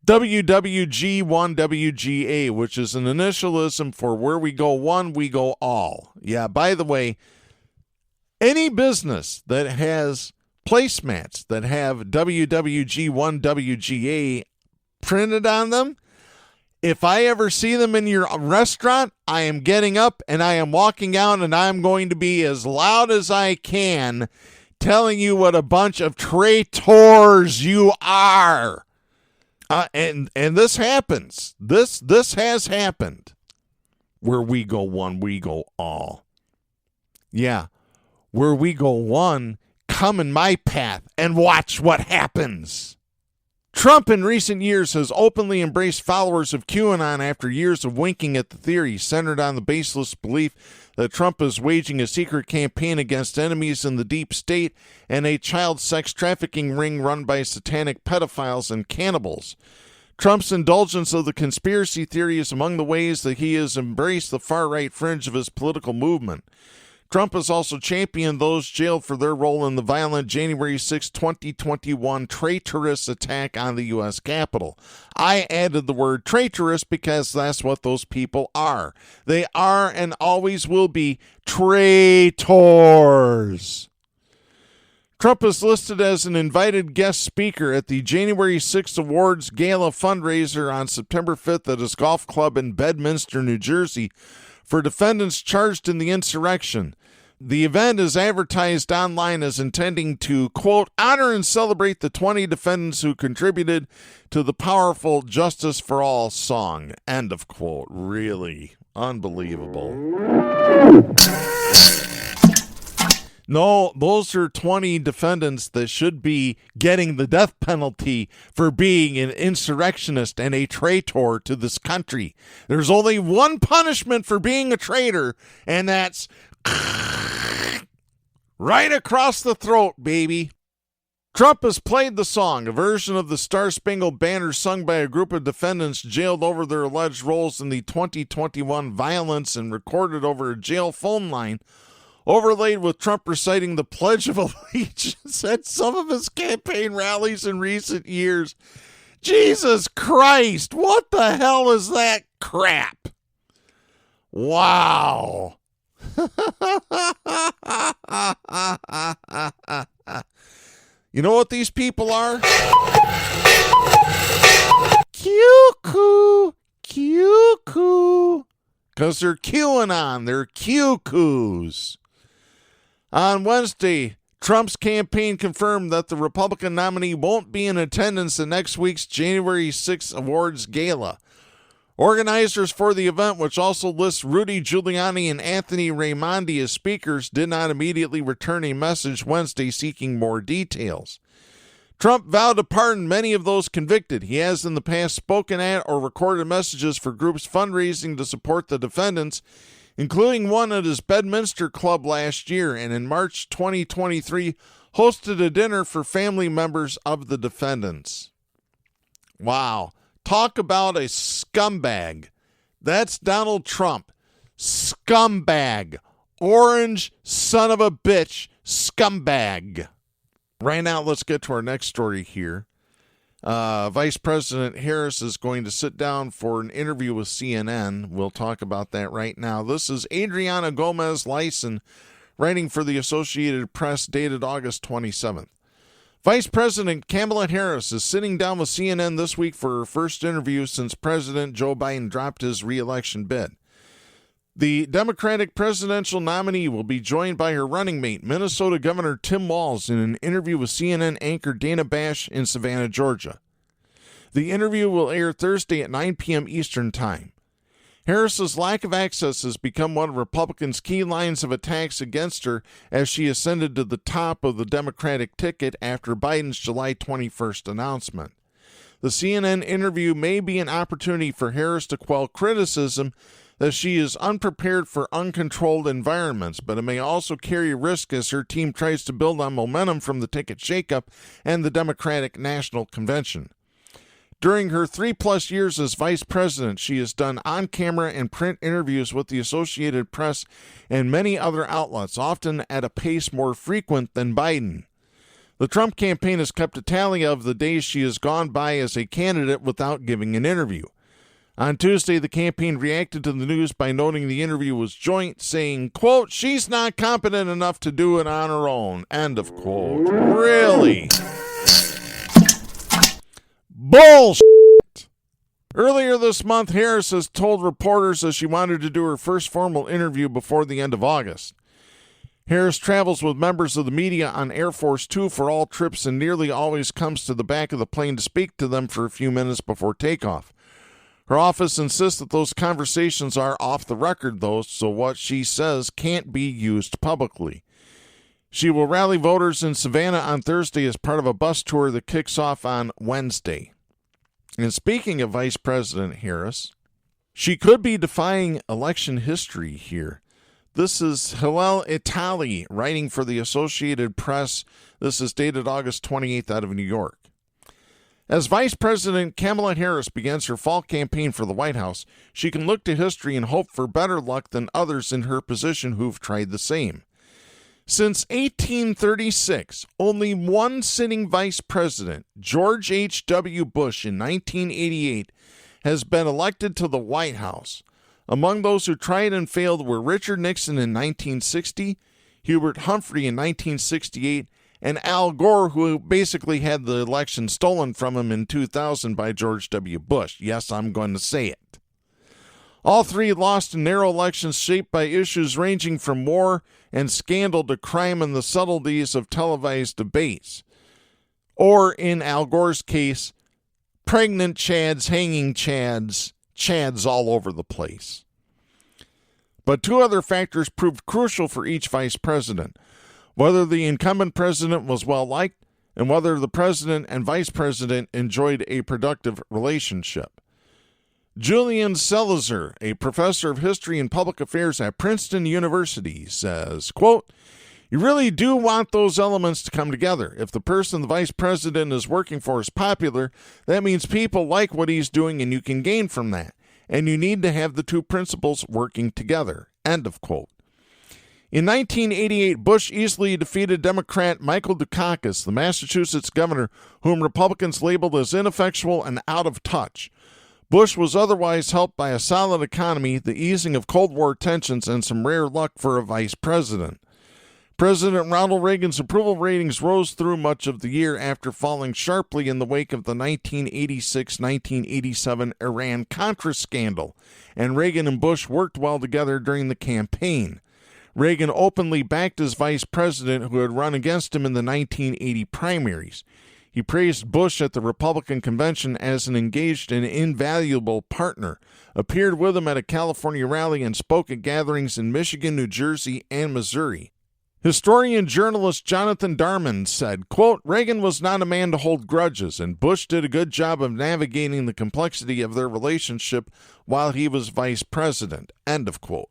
WWG1WGA, which is an initialism for where we go one, we go all. Yeah, by the way, any business that has placemats that have WWG1WGA printed on them, if I ever see them in your restaurant, I am getting up and I am walking out and I'm going to be as loud as I can telling you what a bunch of traitors you are. And this happens. This has happened. Where we go one, we go all. Yeah. Where we go one, come in my path and watch what happens. Trump in recent years has openly embraced followers of QAnon after years of winking at the theory centered on the baseless belief that Trump is waging a secret campaign against enemies in the deep state and a child sex trafficking ring run by satanic pedophiles and cannibals. Trump's indulgence of the conspiracy theory is among the ways that he has embraced the far-right fringe of his political movement. Trump has also championed those jailed for their role in the violent January 6, 2021 traitorous attack on the U.S. Capitol. I added the word traitorous because that's what those people are. They are and always will be traitors. Trump is listed as an invited guest speaker at the January 6th Awards Gala fundraiser on September 5th at his golf club in Bedminster, New Jersey, for defendants charged in the insurrection. The event is advertised online as intending to, quote, honor and celebrate the 20 defendants who contributed to the powerful Justice for All song, end of quote. Really unbelievable. No, those are 20 defendants that should be getting the death penalty for being an insurrectionist and a traitor to this country. There's only one punishment for being a traitor, and that's right across the throat, baby. Trump has played the song, a version of the Star-Spangled Banner sung by a group of defendants jailed over their alleged roles in the 2021 violence and recorded over a jail phone line, overlaid with Trump reciting the Pledge of Allegiance at some of his campaign rallies in recent years. Jesus Christ, what the hell is that crap? Wow. You know what these people are? Cuckoo. Because they're QAnon. They're cuckoos. On Wednesday, Trump's campaign confirmed that the Republican nominee won't be in attendance at next week's January 6th Awards Gala. Organizers for the event, which also lists Rudy Giuliani and Anthony Raimondi as speakers, did not immediately return a message Wednesday seeking more details. Trump vowed to pardon many of those convicted. He has in the past spoken at or recorded messages for groups fundraising to support the defendants, including one at his Bedminster club last year, and in March 2023 hosted a dinner for family members of the defendants. Wow. Talk about a scumbag. That's Donald Trump. Scumbag. Orange son of a bitch. Scumbag. Right now, let's get to our next story here. Vice President Harris is going to sit down for an interview with CNN. We'll talk about that right now. This is Adriana Gomez-Lyson, writing for the Associated Press, dated August 27th. Vice President Kamala Harris is sitting down with CNN this week for her first interview since President Joe Biden dropped his re-election bid. The Democratic presidential nominee will be joined by her running mate, Minnesota Governor Tim Walz, in an interview with CNN anchor Dana Bash in Savannah, Georgia. The interview will air Thursday at 9 p.m. Eastern Time. Harris's lack of access has become one of Republicans' key lines of attacks against her as she ascended to the top of the Democratic ticket after Biden's July 21st announcement. The CNN interview may be an opportunity for Harris to quell criticism that she is unprepared for uncontrolled environments, but it may also carry risk as her team tries to build on momentum from the ticket shakeup and the Democratic National Convention. During her 3+ years as vice president, she has done on-camera and print interviews with the Associated Press and many other outlets, often at a pace more frequent than Biden. The Trump campaign has kept a tally of the days she has gone by as a candidate without giving an interview. On Tuesday, the campaign reacted to the news by noting the interview was joint, saying, quote, "She's not competent enough to do it on her own," end of quote. Really? Bullshit! Earlier this month, Harris has told reporters that she wanted to do her first formal interview before the end of August. Harris travels with members of the media on Air Force Two for all trips and nearly always comes to the back of the plane to speak to them for a few minutes before takeoff. Her office insists that those conversations are off the record, though, so what she says can't be used publicly. She will rally voters in Savannah on Thursday as part of a bus tour that kicks off on Wednesday. And speaking of Vice President Harris, she could be defying election history here. This is Hillel Itali writing for the Associated Press. This is dated August 28th out of New York. As Vice President Kamala Harris begins her fall campaign for the White House, she can look to history and hope for better luck than others in her position who've tried the same. Since 1836, only one sitting vice president, George H.W. Bush in 1988, has been elected to the White House. Among those who tried and failed were Richard Nixon in 1960, Hubert Humphrey in 1968, and Al Gore, who basically had the election stolen from him in 2000 by George W. Bush. Yes, I'm going to say it. All three lost in narrow elections shaped by issues ranging from war and scandal to crime and the subtleties of televised debates. Or, in Al Gore's case, pregnant Chads, hanging Chads, Chads all over the place. But two other factors proved crucial for each vice president: whether the incumbent president was well-liked, and whether the president and vice president enjoyed a productive relationship. Julian Salazar, a professor of history and public affairs at Princeton University, says, quote, "You really do want those elements to come together. If the person the vice president is working for is popular, that means people like what he's doing and you can gain from that. And you need to have the two principles working together," end of quote. In 1988, Bush easily defeated Democrat Michael Dukakis, the Massachusetts governor, whom Republicans labeled as ineffectual and out of touch. Bush was otherwise helped by a solid economy, the easing of Cold War tensions, and some rare luck for a vice president. President Ronald Reagan's approval ratings rose through much of the year after falling sharply in the wake of the 1986-1987 Iran-Contra scandal, and Reagan and Bush worked well together during the campaign. Reagan openly backed his vice president who had run against him in the 1980 primaries. He praised Bush at the Republican convention as an engaged and invaluable partner, appeared with him at a California rally, and spoke at gatherings in Michigan, New Jersey, and Missouri. Historian journalist Jonathan Darman said, quote, "Reagan was not a man to hold grudges, and Bush did a good job of navigating the complexity of their relationship while he was vice president," end of quote.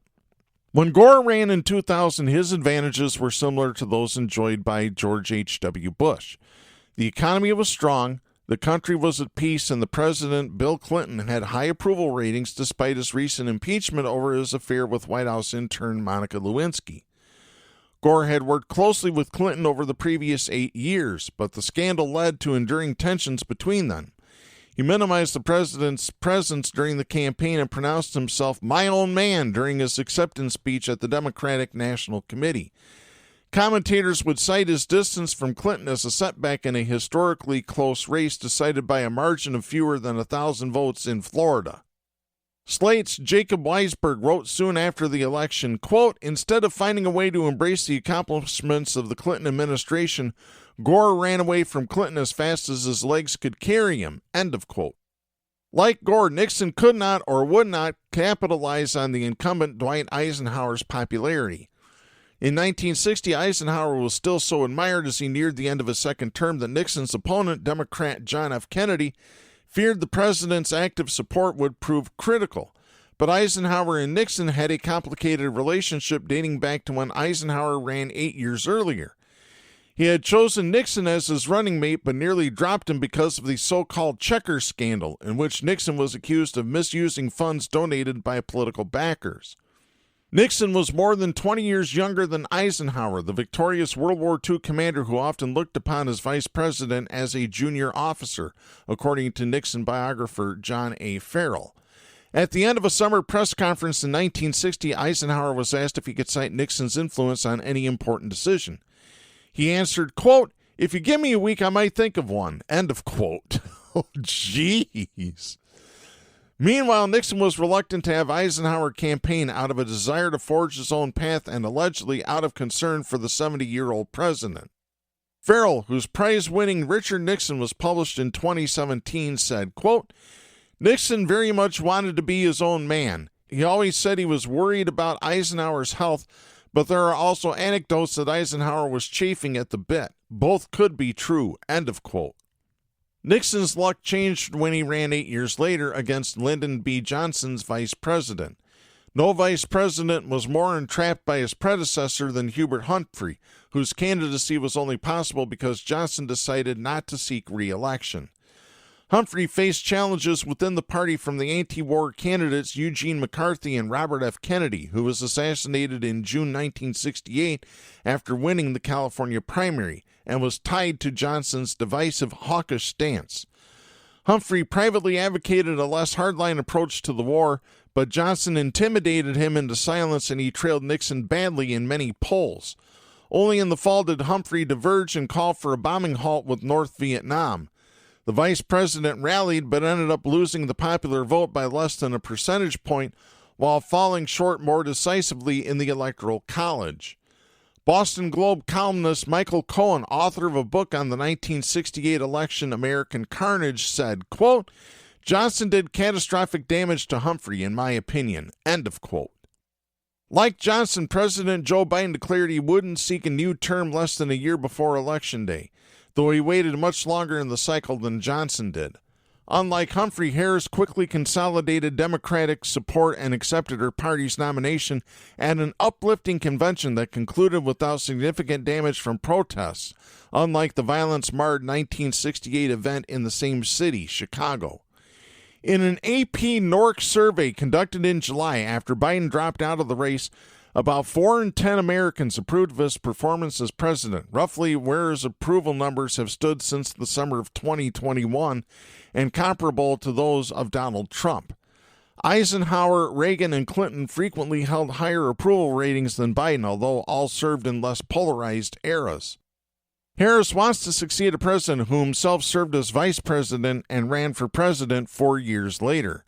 When Gore ran in 2000, his advantages were similar to those enjoyed by George H.W. Bush. The economy was strong, The country was at peace, and the president, Bill Clinton, had high approval ratings despite his recent impeachment over his affair with White House intern Monica Lewinsky. Gore had worked closely with Clinton over the previous 8 years, but the scandal led to enduring tensions between them. He minimized the president's presence during the campaign and pronounced himself "my own man" during his acceptance speech at the Democratic National Committee. Commentators would cite his distance from Clinton as a setback in a historically close race decided by a margin of fewer than 1,000 votes in Florida. Slate's Jacob Weisberg wrote soon after the election, quote, "Instead of finding a way to embrace the accomplishments of the Clinton administration, Gore ran away from Clinton as fast as his legs could carry him," end of quote. Like Gore, Nixon could not or would not capitalize on the incumbent Dwight Eisenhower's popularity. In 1960, Eisenhower was still so admired as he neared the end of his second term that Nixon's opponent, Democrat John F. Kennedy, feared the president's active support would prove critical. But Eisenhower and Nixon had a complicated relationship dating back to when Eisenhower ran 8 years earlier. He had chosen Nixon as his running mate but nearly dropped him because of the so-called checker scandal, in which Nixon was accused of misusing funds donated by political backers. Nixon was more than 20 years younger than Eisenhower, the victorious World War II commander who often looked upon his vice president as a junior officer, according to Nixon biographer John A. Farrell. At the end of a summer press conference in 1960, Eisenhower was asked if he could cite Nixon's influence on any important decision. He answered, quote, "If you give me a week, I might think of one," end of quote. Oh, jeez. Meanwhile, Nixon was reluctant to have Eisenhower campaign out of a desire to forge his own path and allegedly out of concern for the 70-year-old president. Farrell, whose prize-winning Richard Nixon was published in 2017, said, quote, "Nixon very much wanted to be his own man. He always said he was worried about Eisenhower's health, but there are also anecdotes that Eisenhower was chafing at the bit. Both could be true," end of quote. Nixon's luck changed when he ran 8 years later against Lyndon B. Johnson's vice president. No vice president was more entrapped by his predecessor than Hubert Humphrey, whose candidacy was only possible because Johnson decided not to seek re-election. Humphrey faced challenges within the party from the anti-war candidates Eugene McCarthy and Robert F. Kennedy, who was assassinated in June 1968 after winning the California primary, and was tied to Johnson's divisive, hawkish stance. Humphrey privately advocated a less hardline approach to the war, but Johnson intimidated him into silence and he trailed Nixon badly in many polls. Only in the fall did Humphrey diverge and call for a bombing halt with North Vietnam. The vice president rallied but ended up losing the popular vote by less than a percentage point while falling short more decisively in the Electoral College. Boston Globe columnist Michael Cohen, author of a book on the 1968 election, American Carnage, said, quote, "Johnson did catastrophic damage to Humphrey, in my opinion," end of quote. Like Johnson, President Joe Biden declared he wouldn't seek a new term less than a year before Election Day, though he waited much longer in the cycle than Johnson did. Unlike Humphrey, Harris quickly consolidated Democratic support and accepted her party's nomination at an uplifting convention that concluded without significant damage from protests, unlike the violence-marred 1968 event in the same city, Chicago. In an AP NORC survey conducted in July after Biden dropped out of the race, about 4 in 10 Americans approved of his performance as president, roughly where his approval numbers have stood since the summer of 2021 and comparable to those of Donald Trump. Eisenhower, Reagan, and Clinton frequently held higher approval ratings than Biden, although all served in less polarized eras. Harris wants to succeed a president who himself served as vice president and ran for president 4 years later.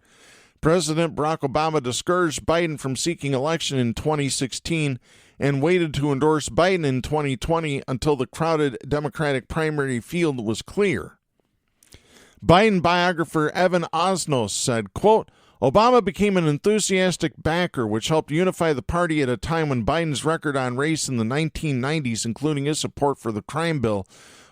President Barack Obama discouraged Biden from seeking election in 2016 and waited to endorse Biden in 2020 until the crowded Democratic primary field was clear. Biden biographer Evan Osnos said, quote, "Obama became an enthusiastic backer, which helped unify the party at a time when Biden's record on race in the 1990s, including his support for the crime bill,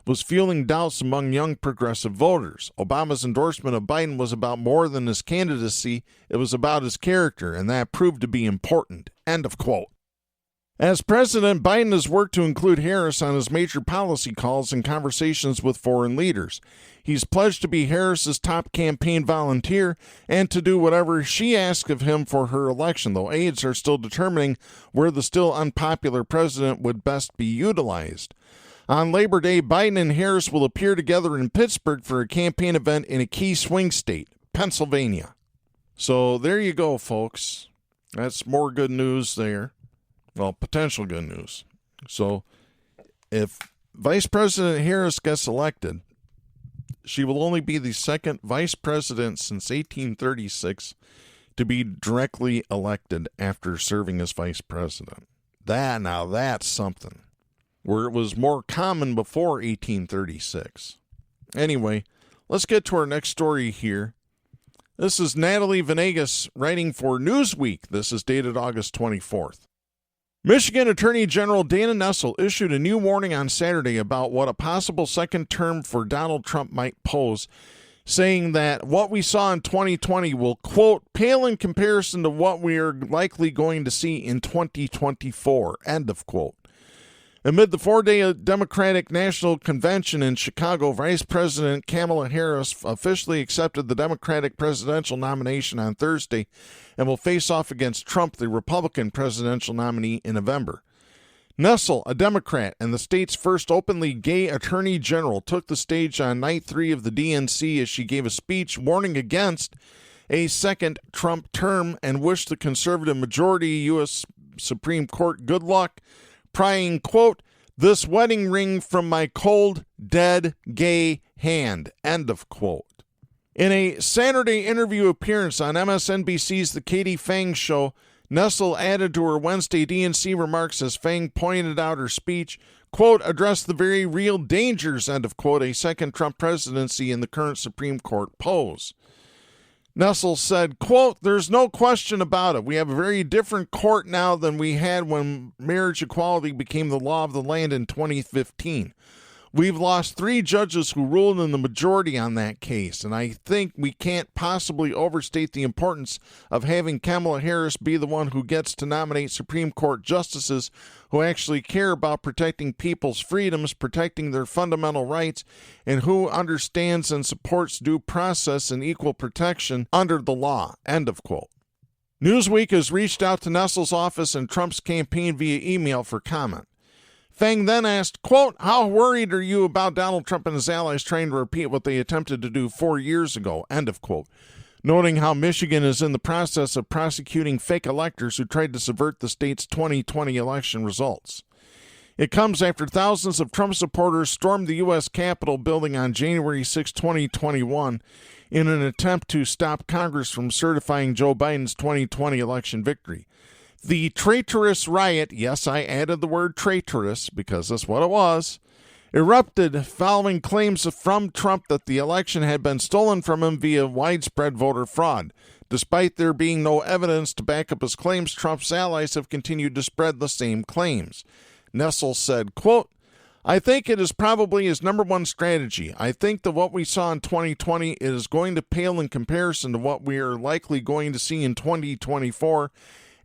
was fueling doubts among young progressive voters. Obama's endorsement of Biden was about more than his candidacy. It was about his character, and that proved to be important." End of quote. As President Biden has worked to include Harris on his major policy calls and conversations with foreign leaders, he's pledged to be Harris's top campaign volunteer and to do whatever she asks of him for her election, though aides are still determining where the still unpopular president would best be utilized. On Labor Day, Biden and Harris will appear together in Pittsburgh for a campaign event in a key swing state, Pennsylvania. So there you go, folks. That's more good news there. Well, potential good news. So if Vice President Harris gets elected, she will only be the second vice president since 1836 to be directly elected after serving as vice president. That's something. Where it was more common before 1836. Anyway, let's get to our next story here. This is Natalie Venegas writing for Newsweek. This is dated August 24th. Michigan Attorney General Dana Nessel issued a new warning on Saturday about what a possible second term for Donald Trump might pose, saying that what we saw in 2020 will, quote, pale in comparison to what we are likely going to see in 2024, end of quote. Amid the four-day Democratic National Convention in Chicago, Vice President Kamala Harris officially accepted the Democratic presidential nomination on Thursday and will face off against Trump, the Republican presidential nominee, in November. Nessel, a Democrat and the state's first openly gay attorney general, took the stage on night 3 of the DNC as she gave a speech warning against a second Trump term and wished the conservative majority U.S. Supreme Court good luck, prying, quote, this wedding ring from my cold, dead, gay hand, end of quote. In a Saturday interview appearance on MSNBC's The Katie Fang Show, Nessel added to her Wednesday DNC remarks as Fang pointed out her speech, quote, addressed the very real dangers, end of quote, a second Trump presidency in the current Supreme Court pose. Nessel said, quote, there's no question about it. We have a very different court now than we had when marriage equality became the law of the land in 2015. We've lost 3 judges who ruled in the majority on that case, and I think we can't possibly overstate the importance of having Kamala Harris be the one who gets to nominate Supreme Court justices who actually care about protecting people's freedoms, protecting their fundamental rights, and who understands and supports due process and equal protection under the law, end of quote. Newsweek has reached out to Nessel's office and Trump's campaign via email for comment. Fang then asked, quote, how worried are you about Donald Trump and his allies trying to repeat what they attempted to do 4 years ago, end of quote, noting how Michigan is in the process of prosecuting fake electors who tried to subvert the state's 2020 election results. It comes after thousands of Trump supporters stormed the U.S. Capitol building on January 6, 2021, in an attempt to stop Congress from certifying Joe Biden's 2020 election victory. The traitorous riot, yes, I added the word traitorous because that's what it was, erupted following claims from Trump that the election had been stolen from him via widespread voter fraud. Despite there being no evidence to back up his claims, Trump's allies have continued to spread the same claims. Nessel said, quote, I think it is probably his number one strategy. I think that what we saw in 2020 is going to pale in comparison to what we are likely going to see in 2024.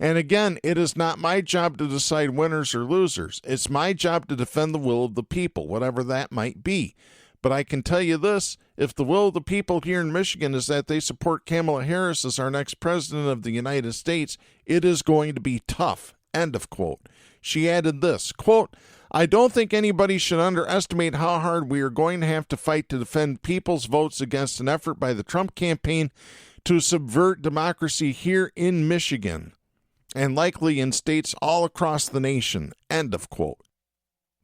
And again, it is not my job to decide winners or losers. It's my job to defend the will of the people, whatever that might be. But I can tell you this, if the will of the people here in Michigan is that they support Kamala Harris as our next president of the United States, it is going to be tough, end of quote. She added this, quote, I don't think anybody should underestimate how hard we are going to have to fight to defend people's votes against an effort by the Trump campaign to subvert democracy here in Michigan, and likely in states all across the nation, end of quote.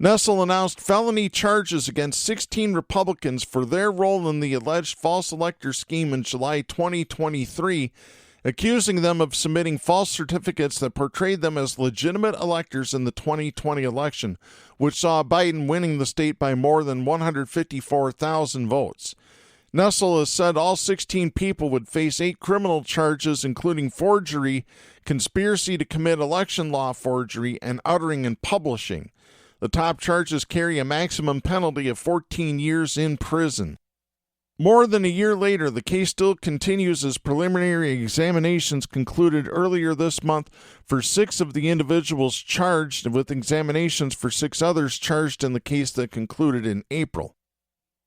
Nessel announced felony charges against 16 Republicans for their role in the alleged false elector scheme in July 2023, accusing them of submitting false certificates that portrayed them as legitimate electors in the 2020 election, which saw Biden winning the state by more than 154,000 votes. Nessel has said all 16 people would face 8 criminal charges, including forgery, conspiracy to commit election law forgery, and uttering and publishing. The top charges carry a maximum penalty of 14 years in prison. More than a year later, the case still continues as preliminary examinations concluded earlier this month for 6 of the individuals charged, with examinations for 6 others charged in the case that concluded in April.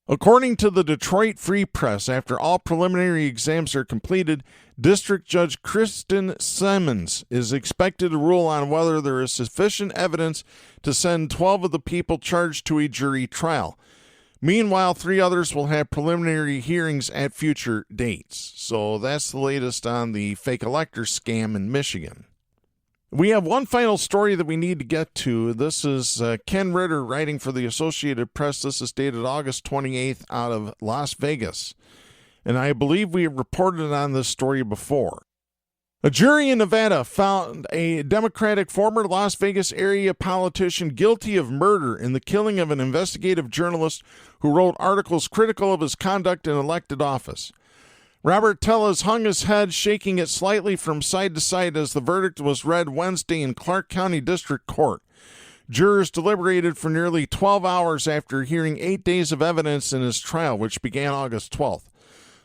According to the Detroit Free Press, after all preliminary exams are completed, District Judge Kristen Simmons is expected to rule on whether there is sufficient evidence to send 12 of the people charged to a jury trial. Meanwhile, 3 others will have preliminary hearings at future dates. So that's the latest on the fake elector scam in Michigan. We have one final story that we need to get to. This is Ken Ritter writing for the Associated Press. This is dated August 28th out of Las Vegas. And I believe we have reported on this story before. A jury in Nevada found a Democratic former Las Vegas area politician guilty of murder in the killing of an investigative journalist who wrote articles critical of his conduct in elected office. Robert Tellez hung his head, shaking it slightly from side to side as the verdict was read Wednesday in Clark County District Court. Jurors deliberated for nearly 12 hours after hearing 8 days of evidence in his trial, which began August 12th.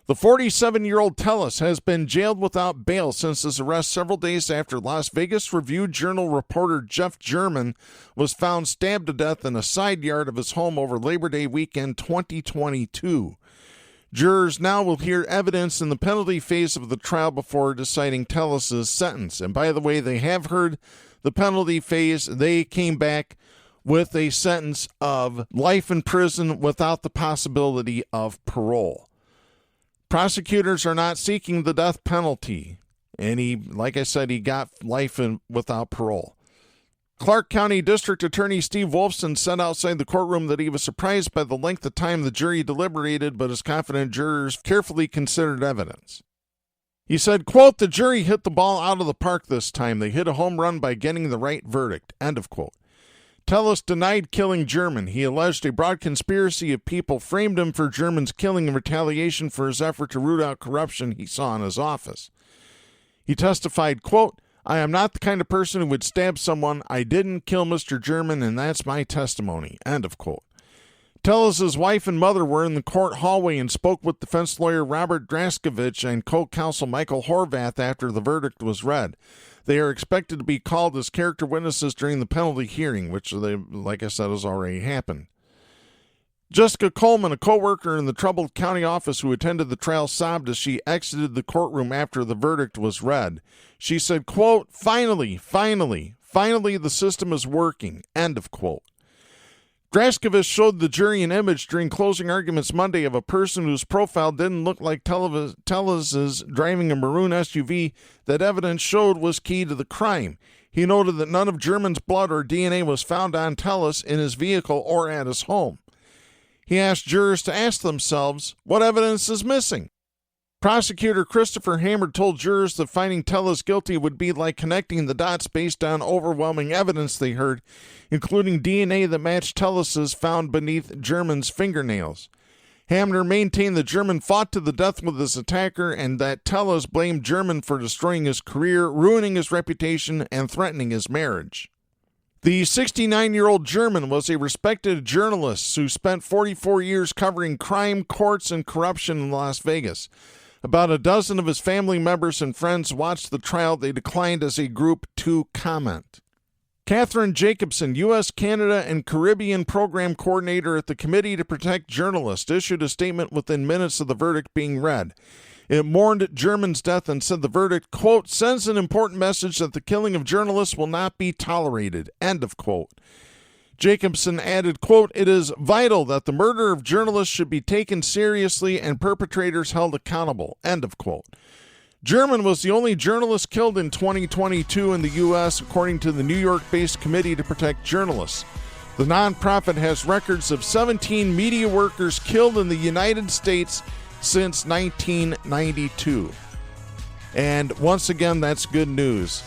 The 47-year-old Tellez has been jailed without bail since his arrest several days after Las Vegas Review-Journal reporter Jeff German was found stabbed to death in a side yard of his home over Labor Day weekend 2022. Jurors now will hear evidence in the penalty phase of the trial before deciding Tellez's sentence. And by the way, they have heard the penalty phase. They came back with a sentence of life in prison without the possibility of parole. Prosecutors are not seeking the death penalty, and he got life without parole. Clark County District Attorney Steve Wolfson said outside the courtroom that he was surprised by the length of time the jury deliberated, but is confident jurors carefully considered evidence. He said, quote, "The jury hit the ball out of the park this time. They hit a home run by getting the right verdict," end of quote. Tellez denied killing German. He alleged a broad conspiracy of people framed him for German's killing in retaliation for his effort to root out corruption he saw in his office. He testified, quote, "I am not the kind of person who would stab someone. I didn't kill Mr. German, and that's my testimony," end of quote. Tellez's wife and mother were in the court hallway and spoke with defense lawyer Robert Draskovich and co-counsel Michael Horvath after the verdict was read. They are expected to be called as character witnesses during the penalty hearing, which, like I said, has already happened. Jessica Coleman, a co-worker in the troubled county office who attended the trial, sobbed as she exited the courtroom after the verdict was read. She said, quote, finally, the system is working," end of quote. Draskovich showed the jury an image during closing arguments Monday of a person whose profile didn't look like Tellez's driving a maroon SUV that evidence showed was key to the crime. He noted that none of German's blood or DNA was found on Tellez in his vehicle or at his home. He asked jurors to ask themselves, what evidence is missing? Prosecutor Christopher Hammer told jurors that finding Tellez guilty would be like connecting the dots based on overwhelming evidence they heard, including DNA that matched Tellez's found beneath German's fingernails. Hamner maintained that German fought to the death with his attacker and that Tellez blamed German for destroying his career, ruining his reputation, and threatening his marriage. The 69-year-old German was a respected journalist who spent 44 years covering crime, courts, and corruption in Las Vegas. About a dozen of his family members and friends watched the trial. They declined as a group to comment. Catherine Jacobson, U.S., Canada, and Caribbean Program Coordinator at the Committee to Protect Journalists, issued a statement within minutes of the verdict being read. It mourned German's death and said the verdict, quote, sends an important message that the killing of journalists will not be tolerated, end of quote. Jacobson added, quote, it is vital that the murder of journalists should be taken seriously and perpetrators held accountable, end of quote. German was the only journalist killed in 2022 in the U.S., according to the New York-based Committee to Protect Journalists. The nonprofit has records of 17 media workers killed in the United States since 1992. And once again, that's good news.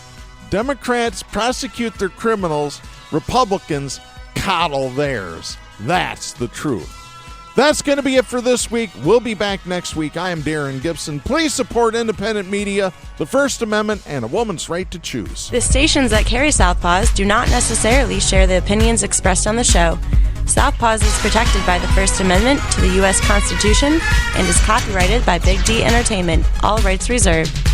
Democrats prosecute their criminals, Republicans coddle theirs. That's the truth. That's going to be it for this week. We'll be back next week. I am Darren Gibson. Please support independent media, the First Amendment, and a woman's right to choose. The stations that carry Southpaws do not necessarily share the opinions expressed on the show. Southpaws is protected by the First Amendment to the U.S. Constitution and is copyrighted by Big D Entertainment. All rights reserved.